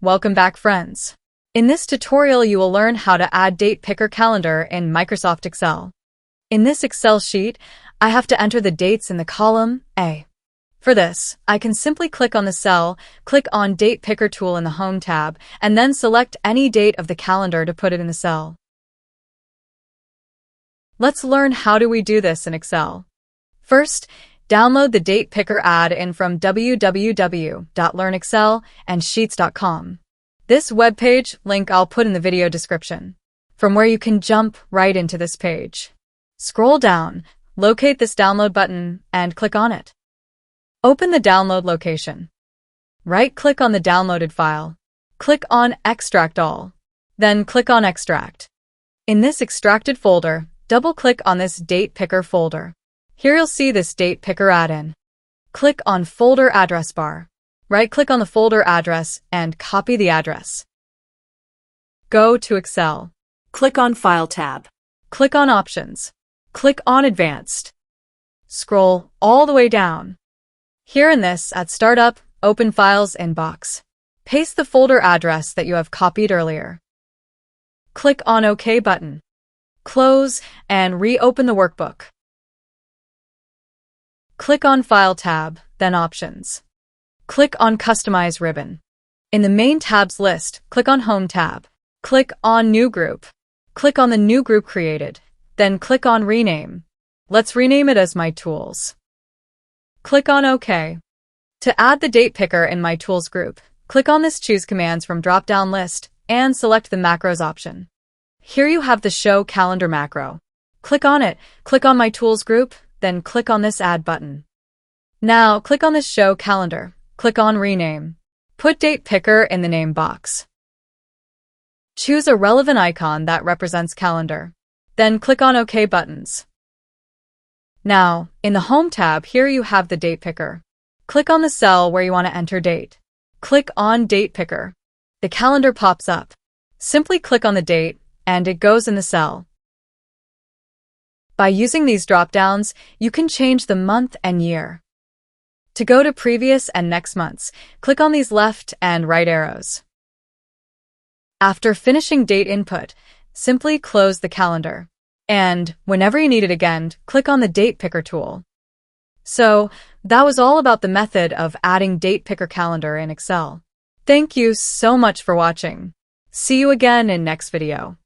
Welcome back, friends. In this tutorial, you will learn how to add date picker calendar in Microsoft Excel. In this Excel sheet, I have to enter the dates in the column A. For this, I can simply click on the cell, click on Date Picker tool in the Home tab, and then select any date of the calendar to put it in the cell. Let's learn how do we do this in Excel. First, download the Date Picker add-in from www.learnexcelandsheets.com. This webpage link I'll put in the video description, from where you can jump right into this page. Scroll down, locate this download button, and click on it. Open the download location. Right-click on the downloaded file. Click on Extract All. Then click on Extract. In this extracted folder, double-click on this Date Picker folder. Here you'll see this Date Picker add-in. Click on Folder Address bar. Right-click on the folder address and copy the address. Go to Excel. Click on File tab. Click on Options. Click on Advanced. Scroll all the way down. Here in this, at Startup, open Files inbox. Paste the folder address that you have copied earlier. Click on OK button. Close and reopen the workbook. Click on File tab, then Options. Click on Customize ribbon. In the Main tabs list, click on Home tab. Click on New Group. Click on the new group created, then click on Rename. Let's rename it as My Tools. Click on OK. To add the date picker in My Tools group, click on this Choose Commands from drop-down list and select the Macros option. Here you have the Show Calendar macro. Click on it, click on My Tools group, then click on this Add button. Now click on this Show Calendar, click on Rename. Put Date Picker in the name box. Choose a relevant icon that represents calendar. Then click on OK buttons. Now, in the Home tab, here you have the Date Picker. Click on the cell where you want to enter date. Click on Date Picker. The calendar pops up. Simply click on the date, and it goes in the cell. By using these drop-downs, you can change the month and year. To go to previous and next months, click on these left and right arrows. After finishing date input, simply close the calendar. And whenever you need it again, click on the Date Picker tool. So, that was all about the method of adding Date Picker calendar in Excel. Thank you so much for watching. See you again in next video.